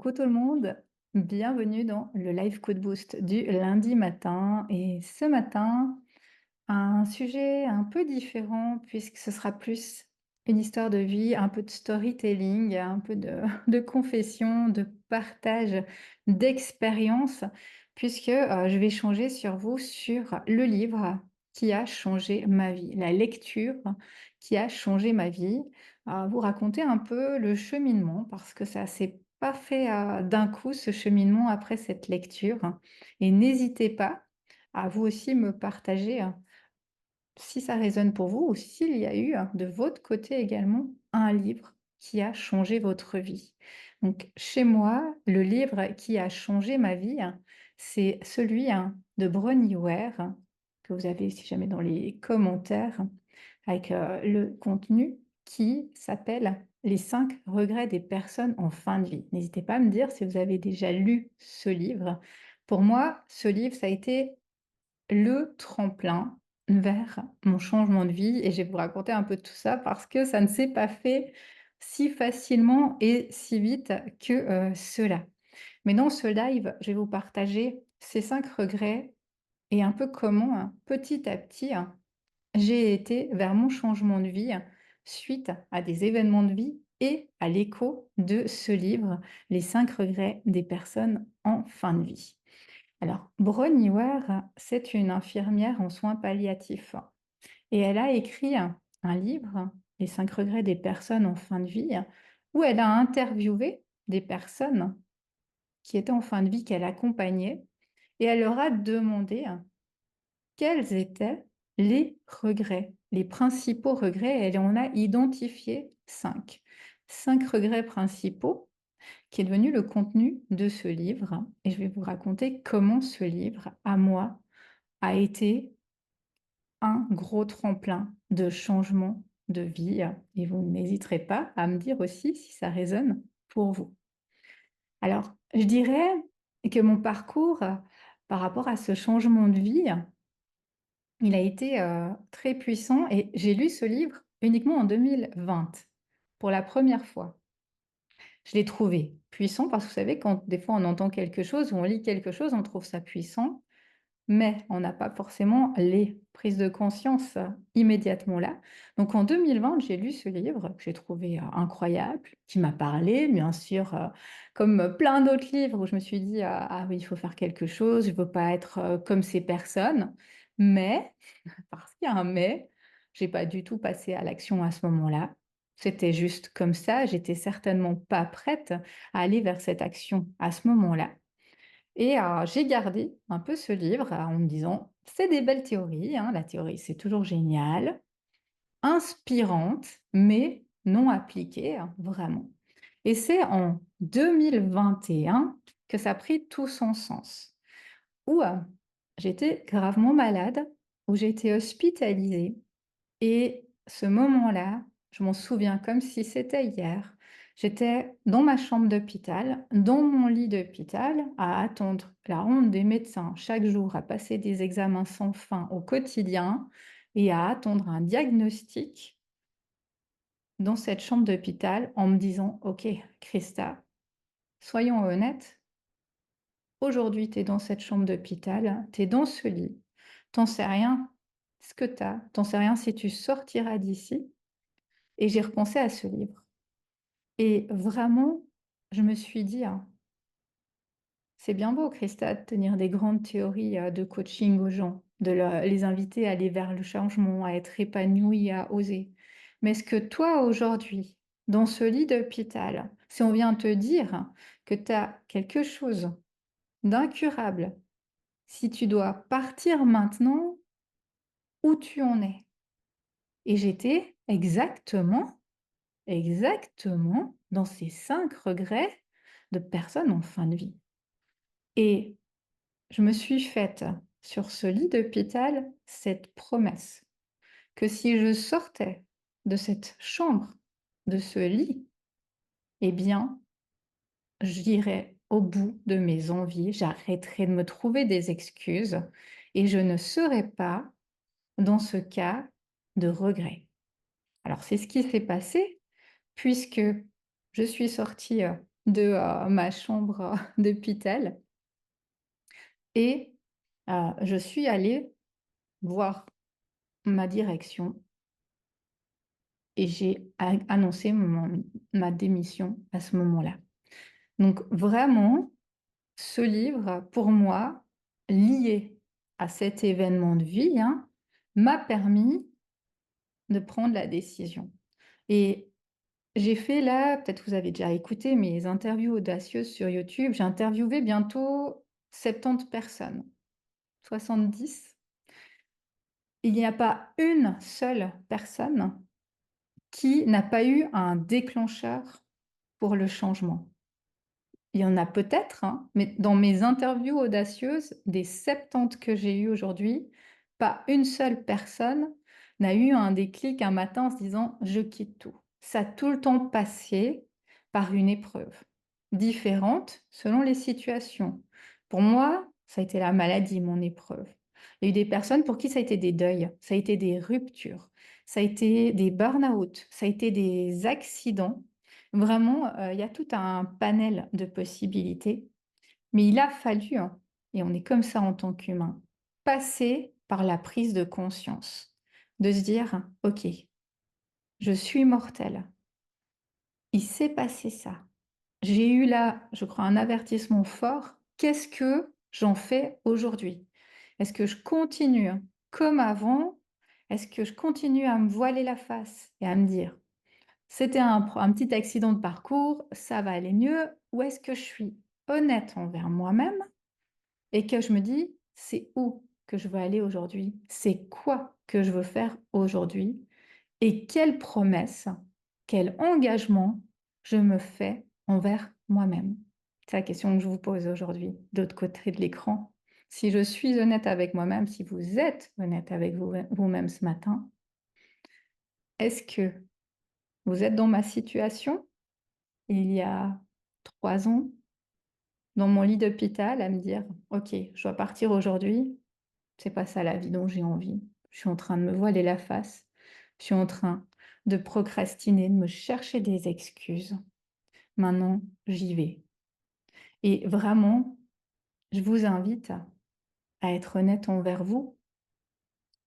Coucou tout le monde, bienvenue dans le live coup de boost du lundi matin. Et ce matin, un sujet un peu différent puisque ce sera plus une histoire de vie, un peu de storytelling, un peu de, de confession, de partage d'expérience, puisque je vais changer sur vous sur le livre qui a changé ma vie, la lecture qui a changé ma vie, vous raconter un peu le cheminement, parce que ça s'est pas fait d'un coup, ce cheminement après cette lecture. Et n'hésitez pas à vous aussi me partager si ça résonne pour vous ou s'il y a eu de votre côté également un livre qui a changé votre vie. Donc chez moi, le livre qui a changé ma vie, c'est celui de Bronnie Ware, que vous avez si jamais dans les commentaires, avec le contenu qui s'appelle Les 5 regrets des personnes en fin de vie. N'hésitez pas à me dire si vous avez déjà lu ce livre. Pour moi, ce livre, ça a été le tremplin vers mon changement de vie et je vais vous raconter un peu tout ça parce que ça ne s'est pas fait si facilement et si vite que, cela. Mais dans ce live, je vais vous partager ces 5 regrets et un peu comment, petit à petit, j'ai été vers mon changement de vie suite à des événements de vie et à l'écho de ce livre, Les 5 regrets des personnes en fin de vie. Alors, Bronnie Ware, c'est une infirmière en soins palliatifs et elle a écrit un livre, Les 5 regrets des personnes en fin de vie, où elle a interviewé des personnes qui étaient en fin de vie, qu'elle accompagnait, et elle leur a demandé quels étaient les regrets, les principaux regrets, et elle en a identifié 5. 5 regrets principaux qui est devenu le contenu de ce livre et je vais vous raconter comment ce livre, à moi, a été un gros tremplin de changement de vie et vous n'hésiterez pas à me dire aussi si ça résonne pour vous. Alors, je dirais que mon parcours, par rapport à ce changement de vie, il a été, très puissant et j'ai lu ce livre uniquement en 2020, pour la première fois. Je l'ai trouvé puissant parce que vous savez, quand des fois on entend quelque chose ou on lit quelque chose, on trouve ça puissant, mais on n'a pas forcément les prises de conscience immédiatement là. Donc en 2020, j'ai lu ce livre que j'ai trouvé incroyable, qui m'a parlé, bien sûr, comme plein d'autres livres où je me suis dit ah oui, il faut faire quelque chose, je ne veux pas être comme ces personnes. Mais, parce qu'il y a un mais, j'ai pas du tout passé à l'action à ce moment-là. C'était juste comme ça, j'étais certainement pas prête à aller vers cette action à ce moment-là. Et j'ai gardé un peu ce livre, en me disant: «C'est des belles théories, hein, la théorie, c'est toujours génial, inspirante, mais non appliquée, hein, vraiment». Et c'est en 2021 que ça a pris tout son sens, où, j'étais gravement malade, où j'ai été hospitalisée et ce moment-là, je m'en souviens comme si c'était hier. J'étais dans ma chambre d'hôpital, dans mon lit d'hôpital, à attendre la ronde des médecins chaque jour, à passer des examens sans fin au quotidien et à attendre un diagnostic dans cette chambre d'hôpital en me disant: «OK, Christa, soyons honnêtes, aujourd'hui, tu es dans cette chambre d'hôpital, tu es dans ce lit, tu sais rien ce que tu as, tu sais rien si tu sortiras d'ici». Et j'ai repensé à ce livre et vraiment, je me suis dit: c'est bien beau Christa de tenir des grandes théories, de coaching aux gens, de les inviter à aller vers le changement, à être épanouis, à oser. Mais est-ce que toi aujourd'hui, dans ce lit d'hôpital, si on vient te dire que tu as quelque chose d'incurable, si tu dois partir maintenant, où tu en es?» Et j'étais exactement dans ces 5 regrets de personnes en fin de vie. Et je me suis faite, sur ce lit d'hôpital, cette promesse que si je sortais de cette chambre, de ce lit, eh bien, j'irais au bout de mes envies, j'arrêterais de me trouver des excuses et je ne serais pas dans ce cas de regret. Alors c'est ce qui s'est passé puisque je suis sortie, de, ma chambre, d'hôpital et je suis allée voir ma direction et j'ai annoncé ma démission à ce moment-là. Donc vraiment, ce livre, pour moi, lié à cet événement de vie, hein, m'a permis de prendre la décision. Et j'ai fait là, peut-être vous avez déjà écouté mes interviews audacieuses sur YouTube, j'ai interviewé bientôt 70 personnes, 70. Il n'y a pas une seule personne qui n'a pas eu un déclencheur pour le changement. Il y en a peut-être, hein, mais dans mes interviews audacieuses, des 70 que j'ai eues aujourd'hui, pas une seule personne n'a eu un déclic un matin en se disant: «Je quitte tout». Ça a tout le temps passé par une épreuve, différente selon les situations. Pour moi, ça a été la maladie, mon épreuve. Il y a eu des personnes pour qui ça a été des deuils, ça a été des ruptures, ça a été des burn-out, ça a été des accidents. Vraiment, il y a tout un panel de possibilités, mais il a fallu, hein, et on est comme ça en tant qu'humain, passer par la prise de conscience, de se dire: «OK, je suis mortel, il s'est passé ça. J'ai eu là, je crois, un avertissement fort. Qu'est-ce que j'en fais aujourd'hui? Est-ce que je continue comme avant? Est-ce que je continue à me voiler la face et à me dire: c'était un petit accident de parcours, ça va aller mieux. Ou est-ce que je suis honnête envers moi-même et que je me dis: «C'est où que je veux aller aujourd'hui? C'est quoi que je veux faire aujourd'hui? Et quelle promesse, quel engagement je me fais envers moi-même?» C'est la question que je vous pose aujourd'hui, de l'autre côté de l'écran. Si je suis honnête avec moi-même, si vous êtes honnête avec vous-même ce matin, est-ce que vous êtes dans ma situation? Il y a 3 ans, dans mon lit d'hôpital, à me dire: «OK, je dois partir aujourd'hui, c'est pas ça la vie dont j'ai envie. Je suis en train de me voiler la face, je suis en train de procrastiner, de me chercher des excuses. Maintenant, j'y vais». Et vraiment, je vous invite à être honnête envers vous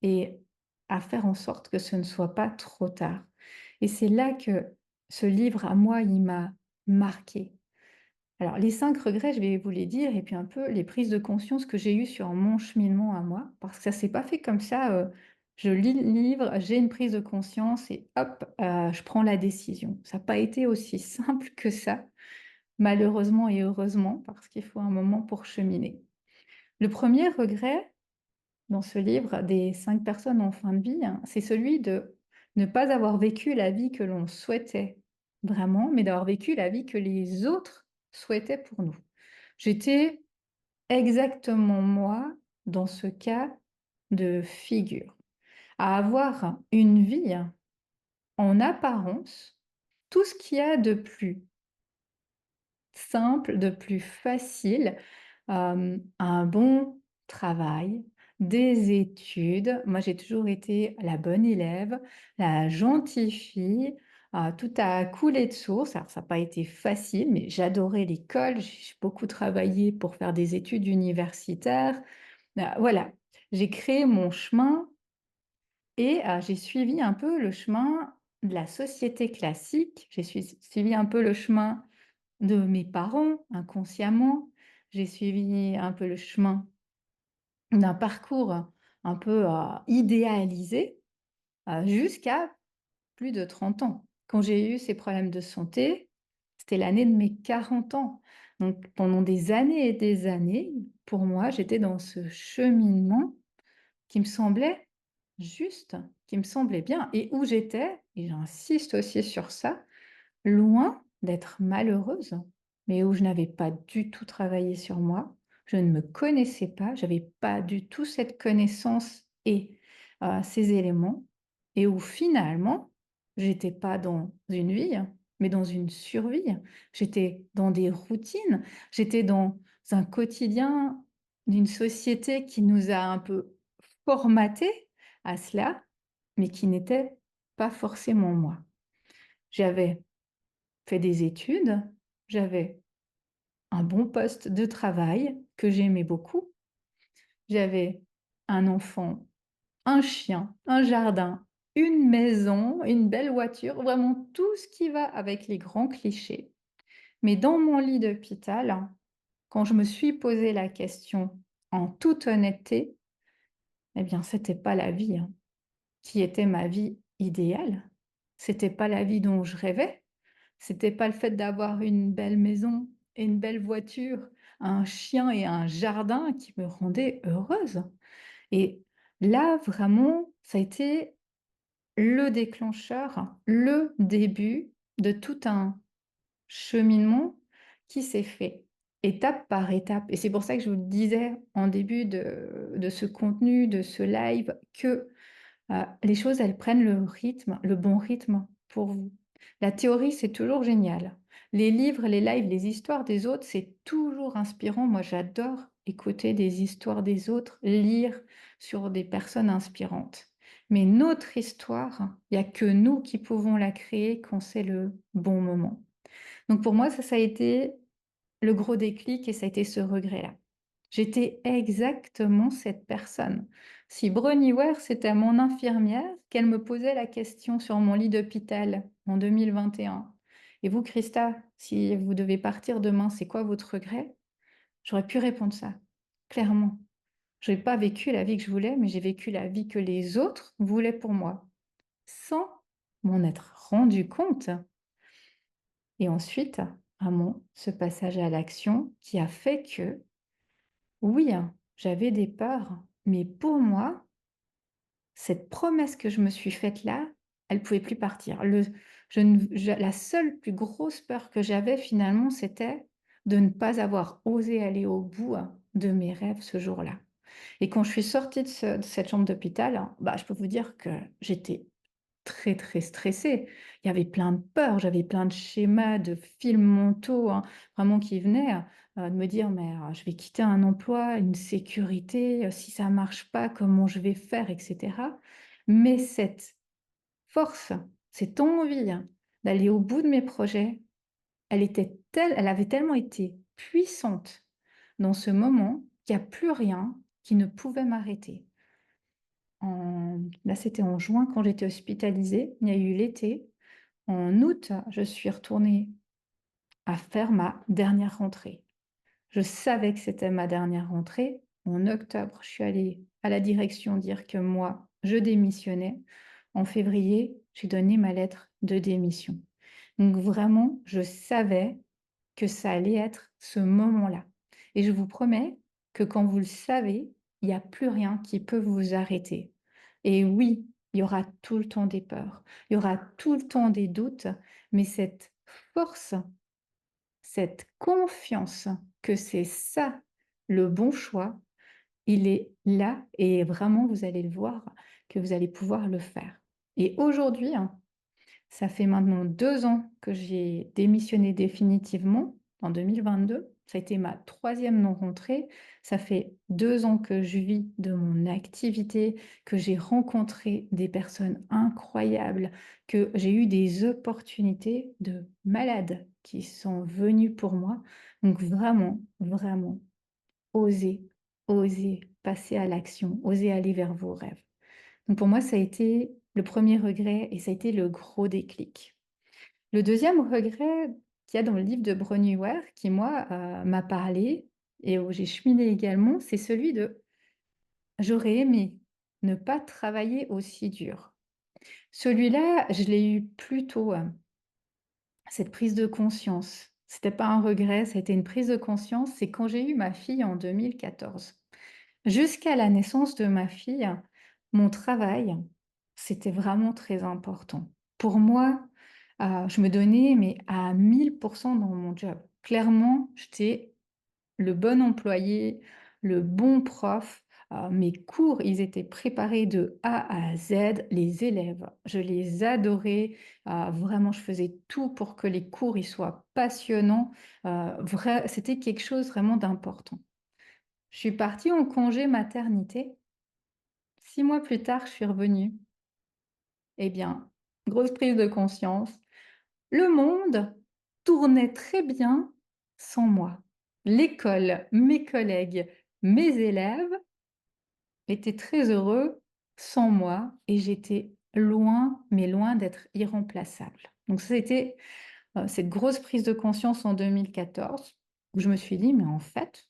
et à faire en sorte que ce ne soit pas trop tard. Et c'est là que ce livre, à moi, il m'a marquée. Alors, les 5 regrets, je vais vous les dire et puis un peu les prises de conscience que j'ai eues sur mon cheminement à moi, parce que ça s'est pas fait comme ça, je lis le livre, j'ai une prise de conscience et hop, je prends la décision. Ça n'a pas été aussi simple que ça, malheureusement et heureusement, parce qu'il faut un moment pour cheminer. Le premier regret dans ce livre des 5 personnes en fin de vie, hein, c'est celui de ne pas avoir vécu la vie que l'on souhaitait vraiment, mais d'avoir vécu la vie que les autres souhaitaient pour nous. J'étais exactement moi dans ce cas de figure, à avoir une vie en apparence, tout ce qu'il y a de plus simple, de plus facile, un bon travail, des études. Moi, j'ai toujours été la bonne élève, la gentille fille, tout a coulé de source. Alors ça n'a pas été facile, mais j'adorais l'école. J'ai beaucoup travaillé pour faire des études universitaires. Voilà, j'ai créé mon chemin et j'ai suivi un peu le chemin de la société classique. J'ai suivi un peu le chemin de mes parents, inconsciemment. J'ai suivi un peu le chemin d'un parcours un peu, idéalisé, jusqu'à plus de 30 ans. Quand j'ai eu ces problèmes de santé, c'était l'année de mes 40 ans. Donc pendant des années et des années, pour moi, j'étais dans ce cheminement qui me semblait juste, qui me semblait bien et où j'étais, et j'insiste aussi sur ça, loin d'être malheureuse, mais où je n'avais pas du tout travaillé sur moi. Je ne me connaissais pas, j'avais pas du tout cette connaissance et ces éléments et où finalement, j'étais pas dans une vie, mais dans une survie. J'étais dans des routines, j'étais dans un quotidien d'une société qui nous a un peu formatés à cela, mais qui n'était pas forcément moi. J'avais fait des études, J'avais un bon poste de travail que j'aimais beaucoup. J'avais un enfant, un chien, un jardin, une maison, une belle voiture, vraiment tout ce qui va avec les grands clichés. Mais dans mon lit d'hôpital, quand je me suis posé la question en toute honnêteté, eh bien, c'était pas la vie, hein, qui était ma vie idéale. C'était pas la vie dont je rêvais. C'était pas le fait d'avoir une belle maison et une belle voiture, un chien et un jardin qui me rendaient heureuse. Et là, vraiment, ça a été le déclencheur, le début de tout un cheminement qui s'est fait étape par étape. Et c'est pour ça que je vous le disais en début de ce contenu, de ce live, que les choses, elles prennent le rythme, le bon rythme pour vous. La théorie, c'est toujours génial. Les livres, les lives, les histoires des autres, c'est toujours inspirant. Moi, j'adore écouter des histoires des autres, lire sur des personnes inspirantes. Mais notre histoire, il n'y a que nous qui pouvons la créer quand c'est le bon moment. Donc pour moi, ça a été le gros déclic et ça a été ce regret-là. J'étais exactement cette personne. Si Bronnie Ware, c'était mon infirmière, qu'elle me posait la question sur mon lit d'hôpital en 2021, et vous, Christa, si vous devez partir demain, c'est quoi votre regret? J'aurais pu répondre ça, clairement. Je n'ai pas vécu la vie que je voulais, mais j'ai vécu la vie que les autres voulaient pour moi, sans m'en être rendu compte. Et ensuite, vraiment, ce passage à l'action qui a fait que, oui, hein, j'avais des peurs, mais pour moi, cette promesse que je me suis faite là, elle ne pouvait plus partir. La seule plus grosse peur que j'avais finalement, c'était de ne pas avoir osé aller au bout de mes rêves ce jour-là. Et quand je suis sortie de cette chambre d'hôpital, hein, bah, je peux vous dire que j'étais très, très stressée. Il y avait plein de peurs, j'avais plein de schémas, de films mentaux, hein, vraiment qui venaient, de me dire: «Mais, je vais quitter un emploi, une sécurité, si ça marche pas, comment je vais faire?» et cetera. Mais cette force, cette envie, hein, d'aller au bout de mes projets, elle avait tellement été puissante dans ce moment qu'il y a plus rien qui ne pouvait m'arrêter. Là, c'était en juin quand j'étais hospitalisée. Il y a eu l'été. En août, je suis retournée à faire ma dernière rentrée. Je savais que c'était ma dernière rentrée. En octobre, je suis allée à la direction dire que moi, je démissionnais. En février, j'ai donné ma lettre de démission. Donc vraiment, je savais que ça allait être ce moment-là. Et je vous promets que quand vous le savez, il n'y a plus rien qui peut vous arrêter. Et oui, il y aura tout le temps des peurs, il y aura tout le temps des doutes, mais cette force, cette confiance que c'est ça le bon choix, il est là et vraiment, vous allez le voir, que vous allez pouvoir le faire. Et aujourd'hui, hein, ça fait maintenant 2 ans que j'ai démissionné définitivement, en 2022. Ça a été ma troisième non-rentrée. Ça fait 2 ans que je vis de mon activité, que j'ai rencontré des personnes incroyables, que j'ai eu des opportunités de malades qui sont venues pour moi. Donc vraiment, vraiment, osez, osez passer à l'action, osez aller vers vos rêves. Donc pour moi, ça a été le premier regret et ça a été le gros déclic. Le deuxième regret qu'il y a dans le livre de Bronnie Ware, qui moi, m'a parlé et où j'ai cheminé également, c'est celui de: «J'aurais aimé ne pas travailler aussi dur». Celui-là, je l'ai eu plus tôt, cette prise de conscience. C'était pas un regret, ça a été une prise de conscience, c'est quand j'ai eu ma fille en 2014. Jusqu'à la naissance de ma fille, mon travail, c'était vraiment très important. Pour moi, je me donnais mais à 1000% dans mon job. Clairement, j'étais le bon employé, le bon prof. Mes cours, ils étaient préparés de A à Z. Les élèves, je les adorais. Vraiment, je faisais tout pour que les cours, ils soient passionnants. C'était quelque chose vraiment d'important. Je suis partie en congé maternité. 6 mois plus tard, je suis revenue. Eh bien, grosse prise de conscience. Le monde tournait très bien sans moi. L'école, mes collègues, mes élèves étaient très heureux sans moi et j'étais loin, mais loin d'être irremplaçable. Donc ça a été, cette grosse prise de conscience en 2014 où je me suis dit: «Mais en fait,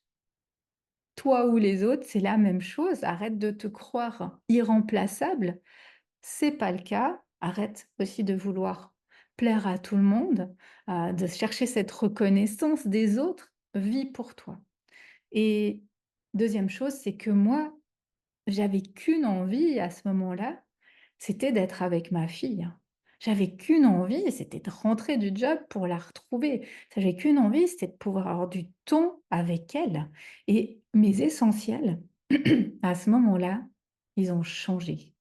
toi ou les autres, c'est la même chose. Arrête de te croire irremplaçable. C'est pas le cas. Arrête aussi de vouloir plaire à tout le monde, de chercher cette reconnaissance des autres. Vis pour toi». Et deuxième chose, c'est que moi, j'avais qu'une envie à ce moment-là, c'était d'être avec ma fille. J'avais qu'une envie, c'était de rentrer du job pour la retrouver. J'avais qu'une envie, c'était de pouvoir avoir du temps avec elle. Et mes essentiels, à ce moment-là, ils ont changé.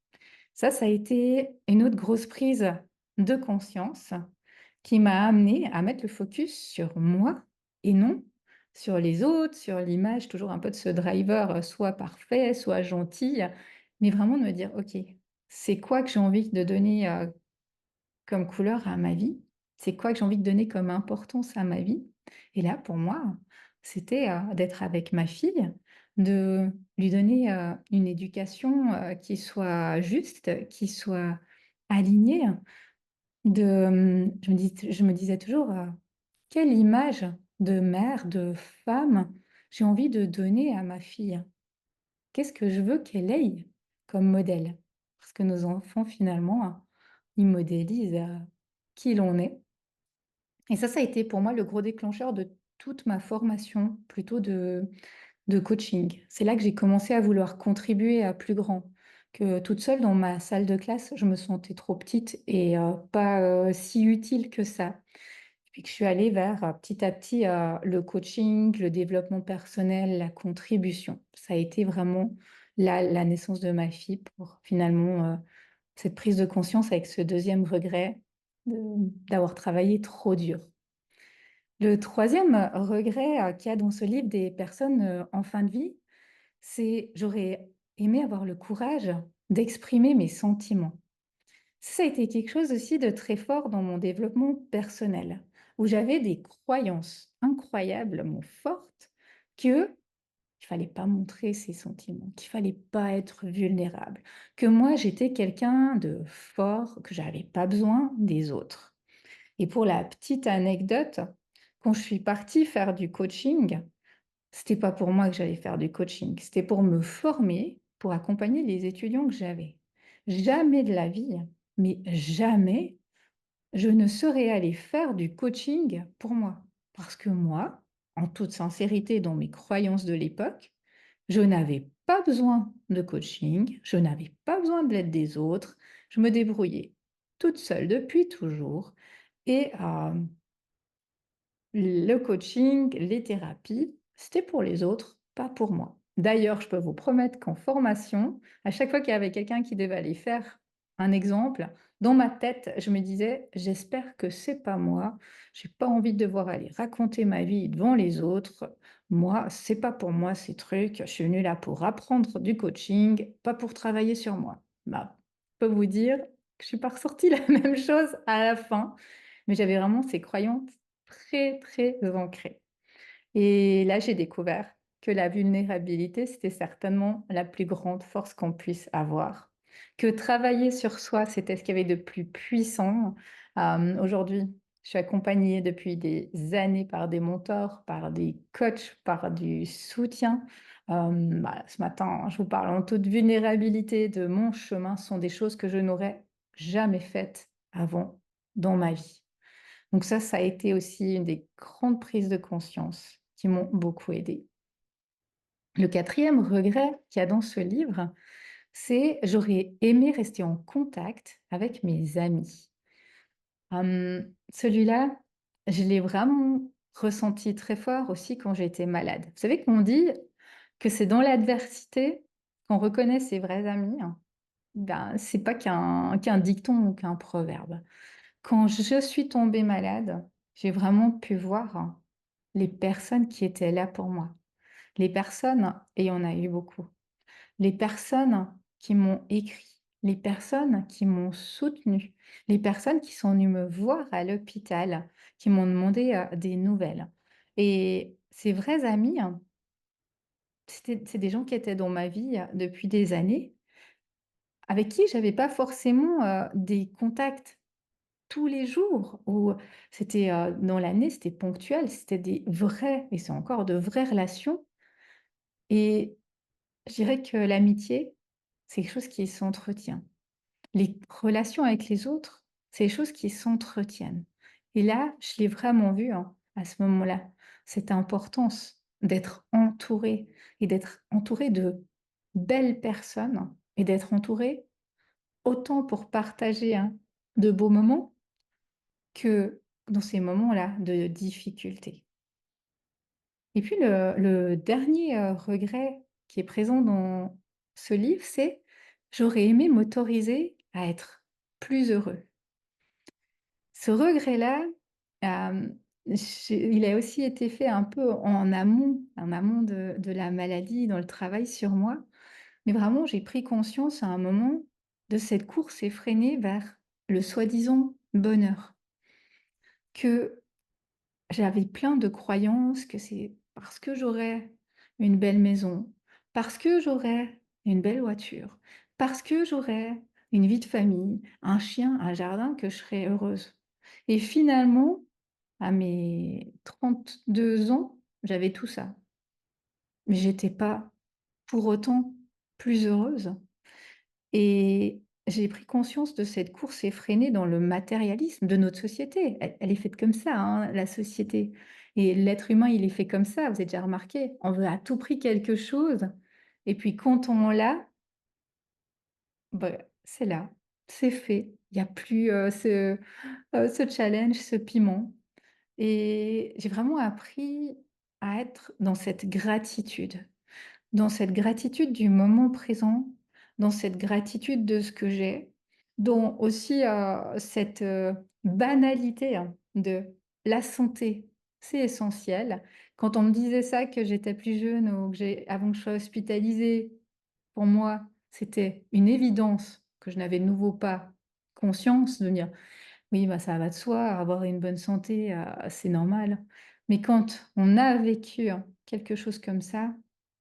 Ça a été une autre grosse prise de conscience qui m'a amenée à mettre le focus sur moi et non sur les autres, sur l'image toujours un peu de ce driver, soit parfait, soit gentil, mais vraiment de me dire: «OK, c'est quoi que j'ai envie de donner, comme couleur à ma vie? C'est quoi que j'ai envie de donner comme importance à ma vie?» Et là, pour moi, c'était, d'être avec ma fille, de lui donner, une éducation, qui soit juste, qui soit alignée, je me disais toujours, «Quelle image de mère, de femme j'ai envie de donner à ma fille? Qu'est-ce que je veux qu'elle ait comme modèle?» Parce que nos enfants finalement, ils modélisent, qui l'on est. Et ça a été pour moi le gros déclencheur de toute ma formation plutôt de coaching. C'est là que j'ai commencé à vouloir contribuer à plus grand, que toute seule dans ma salle de classe, je me sentais trop petite et pas, si utile que ça. Puis que je suis allée vers, petit à petit, le coaching, le développement personnel, la contribution. Ça a été vraiment la naissance de ma fille pour finalement, cette prise de conscience avec ce deuxième regret de d'avoir travaillé trop dur. Le troisième regret, qu'il y a dans ce livre des personnes, en fin de vie, c'est j'aurais aimé avoir le courage d'exprimer mes sentiments. Ça a été quelque chose aussi de très fort dans mon développement personnel, où j'avais des croyances incroyablement fortes que il fallait pas montrer ses sentiments, qu'il fallait pas être vulnérable, que moi j'étais quelqu'un de fort, que j'avais pas besoin des autres. Et pour la petite anecdote, quand je suis partie faire du coaching, c'était pas pour moi que j'allais faire du coaching, c'était pour me former, pour accompagner les étudiants que j'avais. Jamais de la vie, mais jamais, je ne serais allée faire du coaching pour moi. Parce que moi, en toute sincérité, dans mes croyances de l'époque, je n'avais pas besoin de coaching, je n'avais pas besoin de l'aide des autres, je me débrouillais toute seule depuis toujours et le coaching, les thérapies, c'était pour les autres, pas pour moi. D'ailleurs, je peux vous promettre qu'en formation, à chaque fois qu'il y avait quelqu'un qui devait aller faire un exemple, dans ma tête, je me disais: «J'espère que c'est pas moi. J'ai pas envie de devoir aller raconter ma vie devant les autres. Moi, c'est pas pour moi ces trucs. Je suis venue là pour apprendre du coaching, pas pour travailler sur moi». Bah, je peux vous dire que je suis pas ressortie la même chose à la fin, mais j'avais vraiment ces croyances très, très ancré. Et là, j'ai découvert que la vulnérabilité, c'était certainement la plus grande force qu'on puisse avoir. Que travailler sur soi, c'était ce qu'il y avait de plus puissant. Aujourd'hui, je suis accompagnée depuis des années par des mentors, par des coachs, par du soutien. Ce matin, je vous parle en toute vulnérabilité de mon chemin. Ce sont des choses que je n'aurais jamais faites avant dans ma vie. Donc ça a été aussi une des grandes prises de conscience qui m'ont beaucoup aidée. Le quatrième regret qu'il y a dans ce livre, c'est j'aurais aimé rester en contact avec mes amis. Celui-là, je l'ai vraiment ressenti très fort aussi quand j'étais malade. Vous savez qu'on dit que c'est dans l'adversité qu'on reconnaît ses vrais amis, hein. Ben, c'est pas qu'un dicton ou qu'un proverbe. Quand je suis tombée malade, j'ai vraiment pu voir les personnes qui étaient là pour moi. Les personnes, et il y en a eu beaucoup, les personnes qui m'ont écrit, les personnes qui m'ont soutenue, les personnes qui sont venues me voir à l'hôpital, qui m'ont demandé, des nouvelles. Et ces vrais amis, hein, c'est des gens qui étaient dans ma vie, depuis des années, avec qui j'avais pas forcément, des contacts tous les jours ou c'était, dans l'année, c'était ponctuel, c'était des vraies et c'est encore de vraies relations et je dirais que l'amitié, c'est quelque chose qui s'entretient. Les relations avec les autres, c'est des choses qui s'entretiennent et là, je l'ai vraiment vu, hein, à ce moment-là, cette importance d'être entouré et d'être entouré de belles personnes et d'être entouré autant pour partager, hein, de beaux moments que dans ces moments-là de difficulté. Et puis le dernier, regret qui est présent dans ce livre, c'est: «J'aurais aimé m'autoriser à être plus heureux». Ce regret-là, il a aussi été fait un peu en amont de la maladie, dans le travail sur moi. Mais vraiment, j'ai pris conscience à un moment de cette course effrénée vers le soi-disant bonheur. Que j'avais plein de croyances que c'est parce que j'aurais une belle maison, parce que j'aurais une belle voiture, parce que j'aurais une vie de famille, un chien, un jardin, que je serais heureuse. Et finalement, à mes 32 ans, j'avais tout ça. Mais j'étais pas pour autant plus heureuse. Et j'ai pris conscience de cette course effrénée dans le matérialisme de notre société. Elle est faite comme ça, hein, la société. Et l'être humain, il est fait comme ça, vous avez déjà remarqué. On veut à tout prix quelque chose et puis quand on l'a, bah, c'est là, c'est fait. Il y a plus, ce challenge, ce piment et j'ai vraiment appris à être dans cette gratitude. Dans cette gratitude du moment présent, dans cette gratitude de ce que j'ai, dans aussi, cette, banalité, hein, de la santé, c'est essentiel. Quand on me disait ça, que j'étais plus jeune ou que avant que je sois hospitalisée, pour moi, c'était une évidence que je n'avais de nouveau pas conscience de dire: oui, bah, ça va de soi, avoir une bonne santé, c'est normal. Mais quand on a vécu, hein, quelque chose comme ça,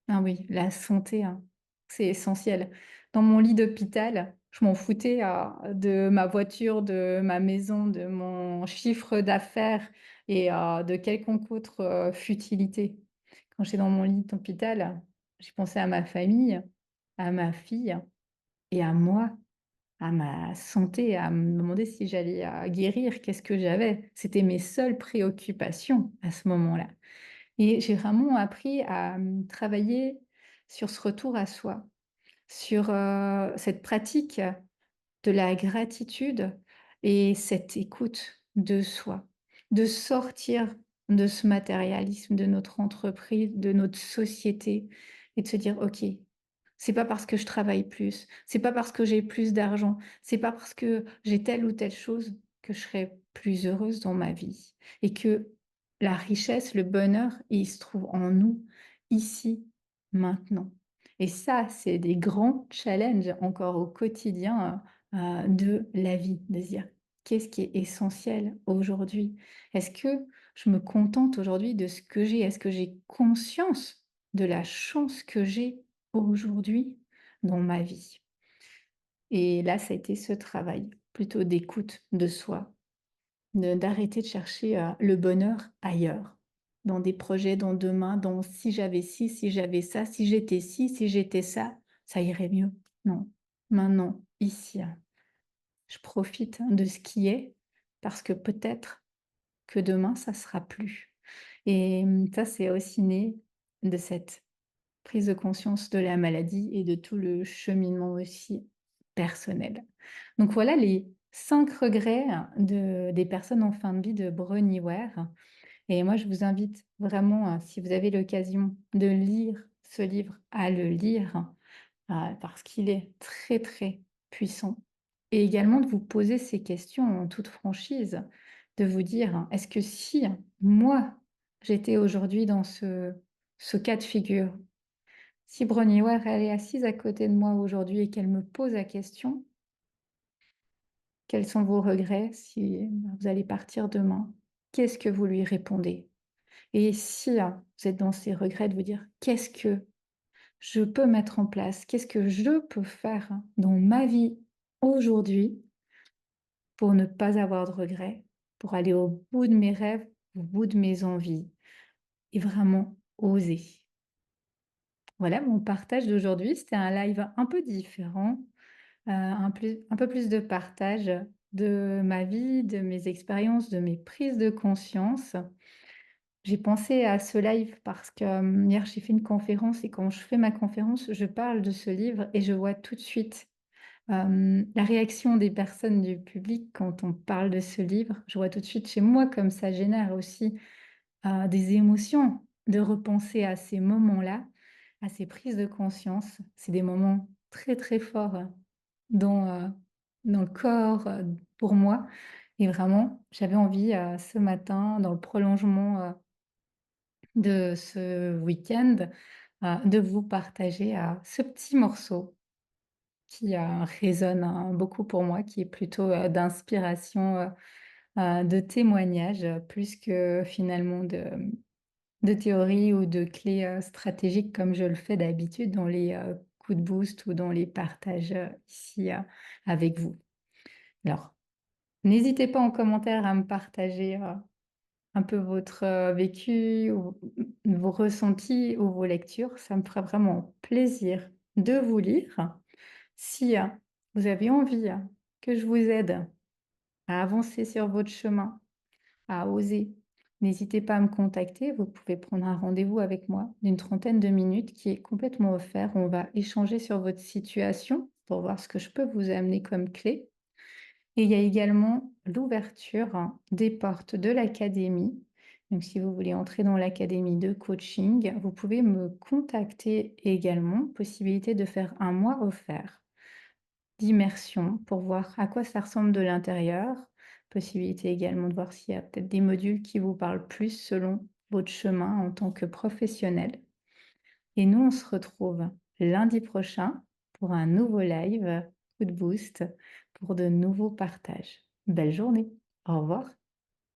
ah oui, la santé, hein, c'est essentiel. Dans mon lit d'hôpital, je m'en foutais, de ma voiture, de ma maison, de mon chiffre d'affaires et de quelconque autre, futilité. Quand j'étais dans mon lit d'hôpital, j'ai pensé à ma famille, à ma fille et à moi. À ma santé, à me demander si j'allais, guérir, qu'est-ce que j'avais? C'était mes seules préoccupations à ce moment-là et j'ai vraiment appris à, travailler sur ce retour à soi, sur, cette pratique de la gratitude et cette écoute de soi, de sortir de ce matérialisme de notre entreprise, de notre société et de se dire: «OK, c'est pas parce que je travaille plus, c'est pas parce que j'ai plus d'argent, c'est pas parce que j'ai telle ou telle chose que je serai plus heureuse dans ma vie et que la richesse, le bonheur, il se trouve en nous, ici, maintenant». Et ça, c'est des grands challenges encore au quotidien, de la vie, de se dire: «Qu'est-ce qui est essentiel aujourd'hui? Est-ce que je me contente aujourd'hui de ce que j'ai? Est-ce que j'ai conscience de la chance que j'ai aujourd'hui dans ma vie?» Et là, ça a été ce travail plutôt d'écoute de soi, de d'arrêter de chercher, le bonheur ailleurs, dans des projets, dans demain, dans si j'avais ci, si j'avais ça, si j'étais ci, si j'étais ça irait mieux. Non, maintenant, ici, je profite de ce qui est parce que peut-être que demain, ça sera plus. Et ça, c'est aussi né de cette prise de conscience de la maladie et de tout le cheminement aussi personnel. Donc voilà les 5 regrets des personnes en fin de vie de Bronnie Ware et moi je vous invite vraiment, si vous avez l'occasion de lire ce livre, à le lire, parce qu'il est très, très puissant et également de vous poser ces questions en toute franchise, de vous dire: «Est-ce que si moi, j'étais aujourd'hui dans ce cas de figure, si Bronnie Ware, elle est assise à côté de moi aujourd'hui et qu'elle me pose la question, Quels sont vos regrets si vous allez partir demain? Qu'est-ce que vous lui répondez? Et si vous êtes dans ces regrets, de vous dire: «Qu'est-ce que je peux mettre en place? Qu'est-ce que je peux faire dans ma vie aujourd'hui pour ne pas avoir de regrets, pour aller au bout de mes rêves, au bout de mes envies et vraiment oser?» Voilà mon partage d'aujourd'hui. C'était un live un peu différent, un peu plus de partage de ma vie, de mes expériences, de mes prises de conscience. J'ai pensé à ce live parce que, hier j'ai fait une conférence et quand je fais ma conférence, je parle de ce livre et je vois tout de suite, la réaction des personnes du public quand on parle de ce livre. Je vois tout de suite chez moi comme ça génère aussi, des émotions de repenser à ces moments-là, à ces prises de conscience. C'est des moments très, très forts, dans, dans le corps, pour moi et vraiment j'avais envie, ce matin dans le prolongement, de ce week-end, de vous partager, ce petit morceau qui, résonne, beaucoup pour moi, qui est plutôt, d'inspiration, de témoignage, plus que finalement de théorie ou de clés, stratégiques comme je le fais d'habitude dans les, coups de boost ou dans les partages, ici, avec vous. Alors, n'hésitez pas en commentaire à me partager, un peu votre, vécu ou vos ressentis ou vos lectures. Ça me ferait vraiment plaisir de vous lire. Si, vous avez envie, que je vous aide à avancer sur votre chemin, à oser, n'hésitez pas à me contacter. Vous pouvez prendre un rendez-vous avec moi d'une trentaine de minutes qui est complètement offert. On va échanger sur votre situation pour voir ce que je peux vous amener comme clé. Et il y a également l'ouverture des portes de l'académie. Donc, si vous voulez entrer dans l'académie de coaching, vous pouvez me contacter également. Possibilité de faire un mois offert d'immersion pour voir à quoi ça ressemble de l'intérieur. Possibilité également de voir s'il y a peut-être des modules qui vous parlent plus selon votre chemin en tant que professionnel. Et nous, on se retrouve lundi prochain pour un nouveau live, coup de boost, pour de nouveaux partages. Belle journée. Au revoir.